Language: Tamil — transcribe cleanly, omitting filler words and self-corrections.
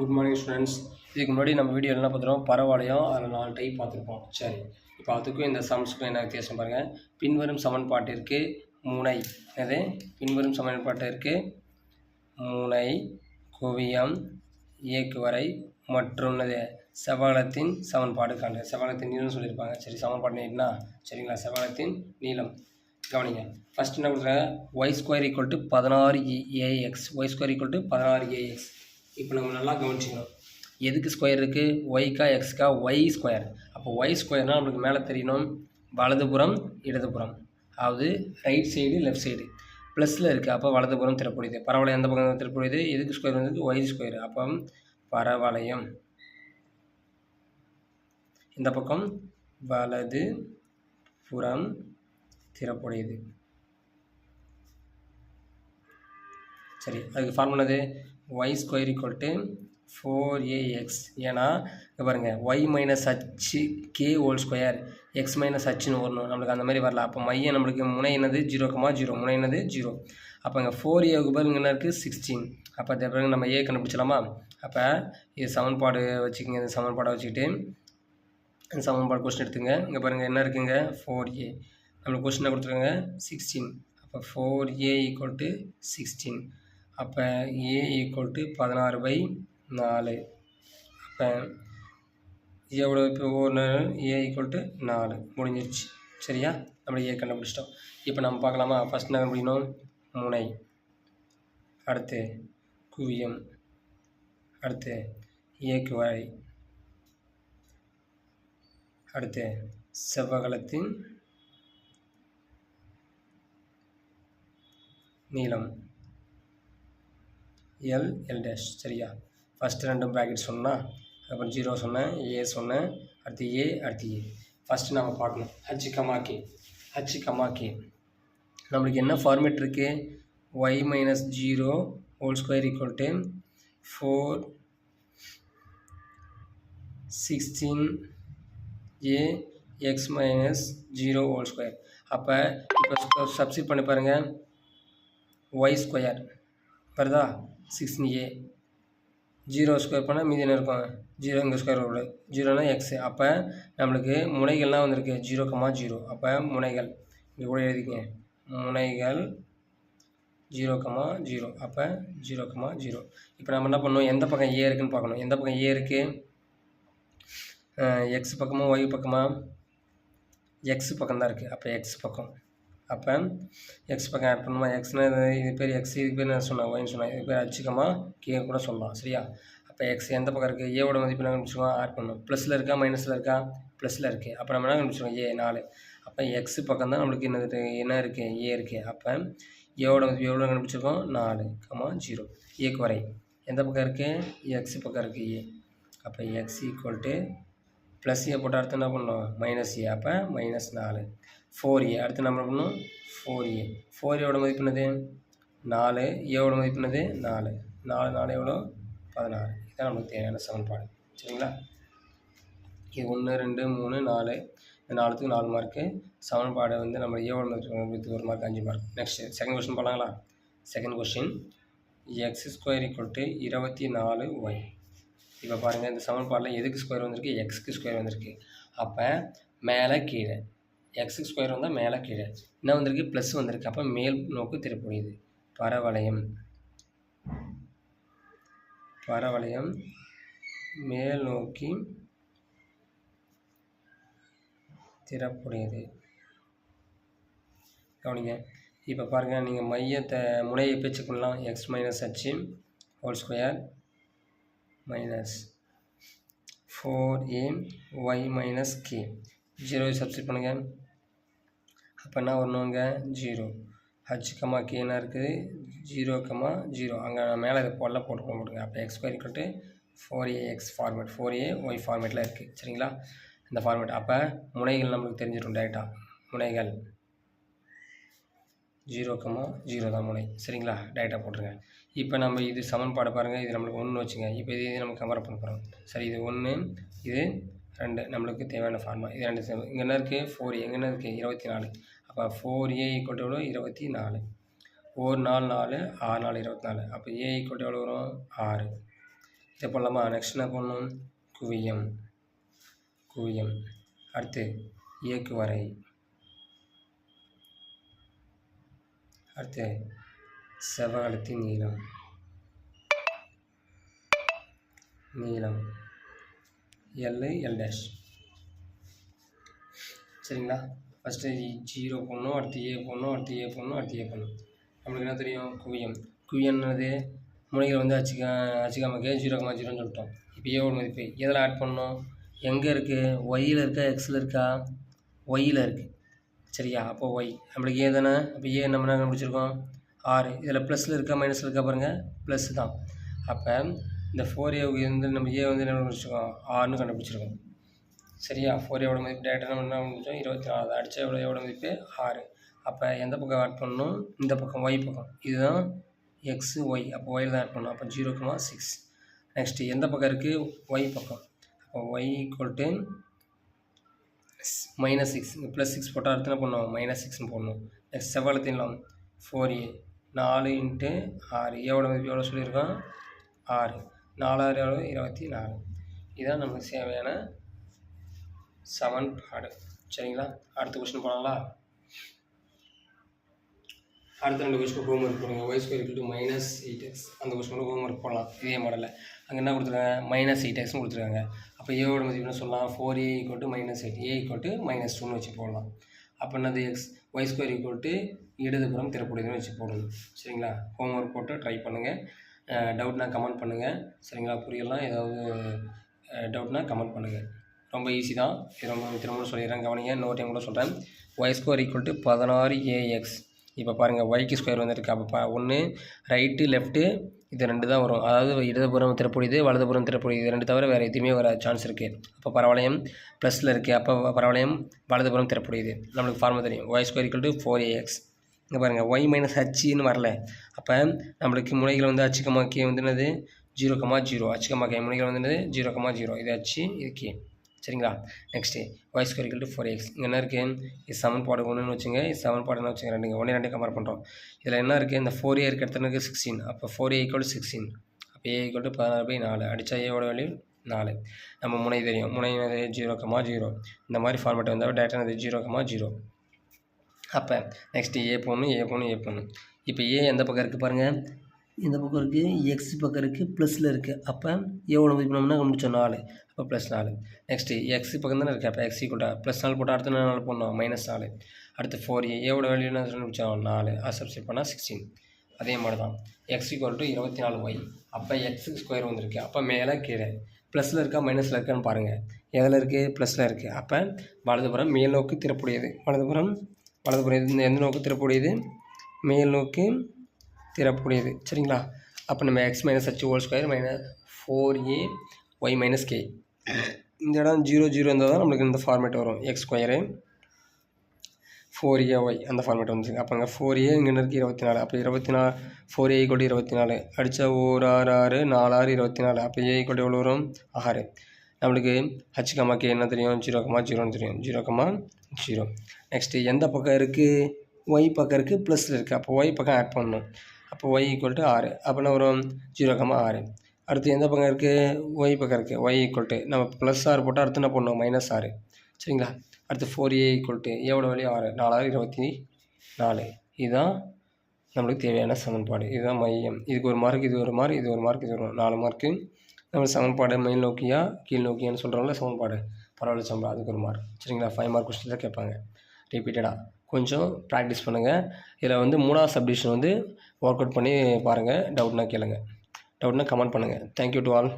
Good morning students. இதுக்கு முன்னாடி நம்ம வீடியோ என்ன பார்த்துருவோம், பரவளையம் அதில் 4 டைப் பார்த்துருப்போம். சரி, இப்போ அதுக்கும் இந்த சம்ஸுக்கும் என்ன வித்தியாசம் பாருங்கள். பின்வரும் சமன்பாட்டிற்கு முனை, அது பின்வரும் சமன்பாட்டிற்கு முனை, குவியம், இயக்குவரை மற்றும் செவ்வகத்தின் சமன்பாடு காண்க. செவ்வகத்தின் நீளம் சொல்லியிருப்பாங்க. சரி, சமன்பாடு நீளம்னா சரிங்களா, செவ்வகத்தின் நீளம் கவனிங்க. ஃபஸ்ட் என்ன கொடுக்குறாங்க, y² = 16ax, y² = 16ax. இப்போ நம்ம நல்லா கவனிச்சிக்கணும், எதுக்கு ஸ்கொயர் இருக்குது, ஒய்க்கா எக்ஸ்க்கா, ஒய் ஸ்கொயர். அப்போ ஒய் ஸ்கொயர்னால் நம்மளுக்கு மேலே தெரியணும் வலதுபுறம் இடதுபுறம், அதாவது ரைட் சைடு லெஃப்ட் சைடு ப்ளஸில் இருக்குது. அப்போ வலதுபுறம் திறப்புடையது. பரவளையம் எந்த பக்கம் திறப்புடையது, எதுக்கு ஸ்கொயர் வந்து ஒய் ஸ்கொயர். அப்போ பரவளையம் இந்த பக்கம் வலது புறம் திறப்புடையது. சரி, அதுக்கு ஃபார்முலாது y² = 4ax. ஏன்னா பாருங்கள், y - h(k)² x - hன்னு வரணும், நம்மளுக்கு அந்த மாதிரி வரல. அப்போ மையம் நம்மளுக்கு முனை என்னது 0,0, முனை என்னது 0. அப்போ இங்கே 4a பதில் என்ன இருக்குது 16. அப்போ அதே பிறகு நம்ம ஏ கண்டுபிடிச்சலாமா. அப்போ இது சமன்பாடு வச்சுக்கோங்க. இந்த சமன்பாடை வச்சுக்கிட்டு இந்த சமன்பாடு கொஸ்டின் எடுத்துங்க. இங்கே பாருங்கள் என்ன இருக்குங்க 4a, நம்மளுக்கு கொஸ்டினை கொடுத்துருக்காங்க 16. அப்போ 4a = 16. அப்போ a = 16/4. அப்போ எவ்வளோ, இப்போ a = 4 முடிஞ்சிருச்சு. சரியா, நம்ம ஏ கண்டுபிடிச்சிட்டோம். இப்போ நம்ம பார்க்கலாமா. ஃபஸ்ட் என்ன கண்டுபிடிக்கணும், முனை, அடுத்து குவியம், அடுத்து இயக்குவரை, அடுத்து செவ்வகத்தின் நீளம் L'. சரியா, ஃபஸ்ட்டு 2 ப்ராக்கெட் சொன்னால், அப்புறம் 0 சொன்னேன், ஏ சொன்னேன், அடுத்து ஏ, அடுத்து ஏ. ஃபஸ்ட்டு நம்ம பார்க்கணும் h, k. நம்மளுக்கு என்ன ஃபார்மேட் இருக்குது, y - 0² = 4 16a x - 0². அப்போ இப்போ சப்ஸ்டிட் பண்ணி பாருங்கள், y² வருதா 16a, 0² பண்ணால் மீதி என்ன இருக்கும் 0, இங்கே ஸ்கொயர் ரூட் 0னா எக்ஸு. அப்போ நம்மளுக்கு முனைகள்லாம் வந்திருக்கு 0,0. அப்போ முனைகள் இங்கே கூட எழுதிக்கங்க, முனைகள் 0,0. அப்போ 0,0. இப்போ நம்ம என்ன பண்ணணும், எந்த பக்கம் ஏ இருக்குதுன்னு பார்க்கணும். எந்த பக்கம் ஏ இருக்குது, எக்ஸ் பக்கமாக ஒய் பக்கமாக, எக்ஸ் பக்கம் தான் இருக்குது. அப்போ எக்ஸ் பக்கம், அப்போ எக்ஸ் பக்கம் ஆட் பண்ணுமா. எக்ஸ்னால் இது பேர் எக்ஸ், இது பேர் நான் சொன்னேன் ஒய்ன்னு சொன்னேன், இது பேர் h, k கூட சொல்லலாம். சரியா, அப்போ எக்ஸ் எந்த பக்கம் இருக்குது, ஏவோட மதிப்பு என்ன கண்டுபிடிச்சிக்கோம், ஆட் பண்ணணும். ப்ளஸில் இருக்கா மைனஸில் இருக்கா, ப்ளஸில் இருக்குது. அப்போ நம்ம என்ன கண்டுபிடிச்சிக்கோம், ஏ 4. அப்போ எக்ஸ் பக்கம் தான் நம்மளுக்கு என்ன இருக்குது, ஏ இருக்குது. அப்போ ஏவோட மதிப்பு எவ்வளோ கண்டுபிடிச்சிருக்கோம் 4,0. இயக்குவரை எந்த பக்கம் இருக்குது, எக்ஸ் பக்கம் இருக்குது ஏ. அப்போ எக்ஸ் = ப்ளஸ் ஏ போட்டு அடுத்து என்ன பண்ணணும் -a. அப்போ -4. 4a அடுத்து நம்ம பண்ணணும் 4a. 4a மதிப்பு என்னது 4, ஏவோட மதிப்பு என்னது 4. 4 எவ்வளோ 16. இதுதான் நமக்கு தேவையான சமன்பாடு. சரிங்களா, இது 1 2 3 4, இந்த 4த்துக்கு 4 மார்க்கு. சமன்பாடு வந்து நம்ம ஏவோட மதிப்பு 1 mark 5 mark. Next second question பண்ணலாங்களா. Second question, x² = 24y. இப்போ பாருங்கள், இந்த சமன்பாடில் எதுக்கு ஸ்கொயர் வந்திருக்கு, எக்ஸ்க்கு ஸ்கொயர் வந்திருக்கு. அப்போ மேலே கீழே, எக்ஸுக்கு ஸ்கொயர் வந்தால் மேலே கீழே என்ன வந்திருக்கு, ப்ளஸ் வந்திருக்கு. அப்போ மேல் நோக்கு திறப்புடையது. பரவளையம் மேல் நோக்கி திறப்புடையது. கவனிங்க, இப்போ பாருங்கள், நீங்கள் மையத்தை முனையை பேச்சு பண்ணலாம். x - h (2) -4a y - k. 0 substitute பண்ணுங்கள். அப்போ என்ன வரணுங்க 0. h, k என்ன இருக்குது 0,0. அங்கே மேலே இதை போட்டுருங்க. அப்போ x² = 4ax ஃபார்மேட், 4ay ஃபார்மேட்டில் இருக்குது. சரிங்களா, இந்த ஃபார்மேட். அப்போ முனைகள் நம்மளுக்கு தெரிஞ்சிடும் டேரெக்டாக. முனைகள் 0,0 தான் முனை. சரிங்களா, டேரெக்டாக போட்டுருங்க. இப்போ நம்ம இது சமன்பாடு பாருங்கள், இது நம்மளுக்கு 1 வச்சுங்க. இப்போ இது நம்ம கம்பேர் பண்ண போகிறோம். சரி, இது 1, இது 2 நம்மளுக்கு தேவையான ஃபார்முலா. இது 2 இங்கே என்ன இருக்குது 4a, எங்கே என்ன இருக்குது 24. அப்போ 4a = எவ்வளோ 24. 1 4 4 6 4 24. அப்போ a = எவ்வளோ வரும் 6. இதை போடலாமா? நெக்ஸ்ட் என்ன பண்ணணும்? குவியம் குவியம். அடுத்து இயக்கு வரை. அடுத்து செவ்வகத்தின் நீளம் நீளம் எல் டேஷ். சரிங்களா? ஃபஸ்ட்டு 0 போடணும், அடுத்து ஏ போடணும், அடுத்து ஏ போடணும், அடுத்து ஏ போடணும். நம்மளுக்கு என்ன தெரியும்? குவியம். குவியம்ன்றது முனைகள் வந்து அச்சிக்காமக்கு 0,0ன்னு சொல்லிட்டோம். இப்போ ஏவோட மதிப்பு எதில் ஆட் பண்ணணும்? எங்கே இருக்குது? ஒய்யில் இருக்கா எக்ஸில் இருக்கா? ஒய்யில் இருக்குது. சரியா? அப்போ ஒய் நம்மளுக்கு ஏ தானே. அப்போ ஏ நம்ம என்ன கண்டுபிடிச்சிருக்கோம்? 6. இதில் ப்ளஸில் இருக்கா மைனஸில் இருக்கா பாருங்கள்? ப்ளஸ் தான். அப்போ இந்த 4ஏவுக்கு வந்து நம்ம ஏ வந்து என்ன கண்டுபிடிச்சிருக்கோம்? 6ன்னு கண்டுபிடிச்சிருக்கோம். சரியா? 4ஏவோட மதிப்பு டேரெக்டாக நம்ம என்ன கண்டுபிடிச்சோம்? 24. அடித்தா ஏவோட மதிப்பு 6. அப்போ எந்த பக்கம் ஆட் பண்ணணும்? இந்த பக்கம் ஒய் பக்கம். இதுதான் எக்ஸு ஒய். அப்போ ஒயில் தான் ஆட் பண்ணணும். அப்போ 0,6. நெக்ஸ்ட்டு எந்த பக்கம் இருக்குது? ஒய் பக்கம். அப்போ ஒய் ஈக்குவல் டு -6. இங்கே +6 போட்டால் அடுத்து என்ன பண்ணணும்? -6ன்னு போடணும். நெக்ஸ்ட் செவ்வகத்தின் நீளம் 4a. 4 × 6. ஏவோட மதிப்பு எவ்வளோ சொல்லியிருக்கோம்? 6. 4 6 எவ்வளோ? 24. இதுதான் நமக்கு தேவையான சமன்பாடு. சரிங்களா? அடுத்த கொஸ்டின் போனாங்களா? அடுத்த 2 கொஸ்டின் ஹோம்ஒர்க் போடுங்க. y² -8x. அந்த கொஸ்டின் ஹோம்ஒர்க் போடலாம் இதே மாடலில். அங்கே என்ன கொடுத்துருக்காங்க? -8xன்னு கொடுத்துருக்காங்க. அப்போ ஏவோட மதிப்பு என்ன சொல்லலாம்? 4a = -8. a = -2ன்னு வச்சு போடலாம். அப்போ என்னது? y² இடதுபுறம் திறப்புடையதுன்னு வச்சு போடணும். சரிங்களா? ஹோம்ஒர்க் போட்டு ட்ரை பண்ணுங்கள். டவுட்னா கமெண்ட் பண்ணுங்கள். சரிங்களா? புரியலாம் ஏதாவது டவுட்னா கமெண்ட் பண்ணுங்கள். ரொம்ப ஈஸி தான். இது ரொம்ப திரும்ப சொல்லிடுறேன், கவனிங்க. இன்னொரு டைம் கூட சொல்கிறேன். y² = 16ax. இப்போ பாருங்கள், ஒய்க்கு ஸ்கொயர் வந்துருக்கு. அப்போ ஒன்று ரைட்டு லெஃப்ட்டு இது 2 தான் வரும். அதாவது இடதுபுறம் திறப்புடையது, வலதுபுறம் திறப்புடையது. இது 2 தவிர வேறு எதுவுமே வர சான்ஸ் இருக்குது. அப்போ பரவளையம் ப்ளஸில் இருக்குது. அப்போ பரவளையம் வலதுபுறம் திறப்புடையது. நம்மளுக்கு ஃபார்முலா தெரியும். y² = 4ax. இங்கே பாருங்கள், y - hன்னு வரல. அப்போ நம்மளுக்கு முனைகள் வந்து h, k வந்து என்னது? 0,0. h, k முனைகள் வந்து என்னது? 0,0. இது h, இது k. சரிங்களா? Next y² = 4x. இங்கே என்ன இருக்குது? இது சமன்பாடு 1ன்னு வச்சுங்க. இது சமன்பாடு என்ன வச்சுங்க? 2. 1 2 கம்பேர் பண்ணுறோம். இதில் என்ன இருக்குது? இந்த 4a இருக்க இடத்துல இருக்குது 16. அப்போ 4a = 16. அப்போ a = 16/4. அடித்தா ஏவோட வேல்யூ 4. நம்ம முனை தெரியும். முனை என்னது? 0,0. இந்த மாதிரி ஃபார்மேட் வந்தால் டேட்டா என்னது? 0,0. அப்போ நெக்ஸ்ட்டு ஏ போடணும். இப்போ ஏ எந்த பக்கம் இருக்குது பாருங்கள்? இந்த பக்கம் இருக்குது, எக்ஸ் பக்கம் இருக்குது, ப்ளஸில் இருக்குது. அப்போ ஏவோட மதிப்பு நம்ம என்ன கண்டுபிடிச்சோம்? 4. அப்போ +4. நெக்ஸ்ட்டு எக்ஸ் பக்கம் தானே இருக்குது. அப்போ எக்ஸ் = +4 போட்டால் அடுத்து 4 போடணும், -4. அடுத்து 4a. ஏவோட வேல்யூ என்ன கண்டுபிடிச்சோம்? 4. அது சப்ஸ்டிட் பண்ணால் 16. அதே மாதிரி தான் x = 24y. அப்போ எக்ஸுக்கு ஸ்கொயர் வந்திருக்கு. அப்போ மேலே கீழே ப்ளஸில் இருக்கா மைனஸில் இருக்கான்னு பாருங்கள். எதில் இருக்குது? ப்ளஸில் இருக்குது. அப்போ வலதுபுறம் மேல் நோக்கு திறப்புடையது. வலதுபுறம் எந்த நோக்கு திறப்புடையது? மேல் நோக்கு திறப்புடையது. சரிங்களா? அப்போ நம்ம x - h² -4a y - k. இந்த இடம் 0 0 இருந்தால் தான் நம்மளுக்கு இந்த ஃபார்மேட் வரும். x² 4ay அந்த ஃபார்மேட் வந்துருக்கு. அப்போ அங்கே 4a இங்கே இருக்குது 24. அப்போ 24 4a = 24. அடித்தா 1 6 6 4 6 24. அப்போ a = எவ்வளோ வரும்? 6. நம்மளுக்கு h, k என்ன தெரியும்? 0,0ன்னு தெரியும். 0,0. நெக்ஸ்ட்டு எந்த பக்கம் இருக்குது? ஒய் பக்கம் இருக்குது, ப்ளஸில் இருக்குது. அப்போ ஒய் பக்கம் ஆட் பண்ணணும். அப்போ y = 6. அப்போ என்ன வரும்? 0,6. அடுத்து எந்த பக்கம் இருக்குது? ஒய் பக்கம் இருக்குது. y = நம்ம +6 போட்டால் அடுத்து என்ன பண்ணணும்? -6. சரிங்களா? அடுத்து 4a = ஏவோட வேல்யூ 6. 4 6 24. இதுதான் நம்மளுக்கு தேவையான சமன்பாடு. இதுதான் மையம். இதுக்கு 1 மார்க், இது 1 மார்க், இது 1 மார்க், இது 4 மார்க்கு. நம்ம சமன்பாடு மேல் நோக்கியா கீழ் நோக்கியான்னு சொல்கிறோம்ல சமன்பாடு, பரவல் சமன்பாடு, அதுக்கு 1 மார்க். சரிங்களா? 5 மார்க் கொஸ்டின் தான் கேட்பாங்க ரிப்பீட்டடாக. கொஞ்சம் ப்ராக்டிஸ் பண்ணுங்கள். இதில் வந்து 3வது சப்டிவிஷன் வந்து ஒர்க் அவுட் பண்ணி பாருங்கள். டவுட்னா கேளுங்க. டவுட்னா கமெண்ட் பண்ணுங்கள். Thank you to all.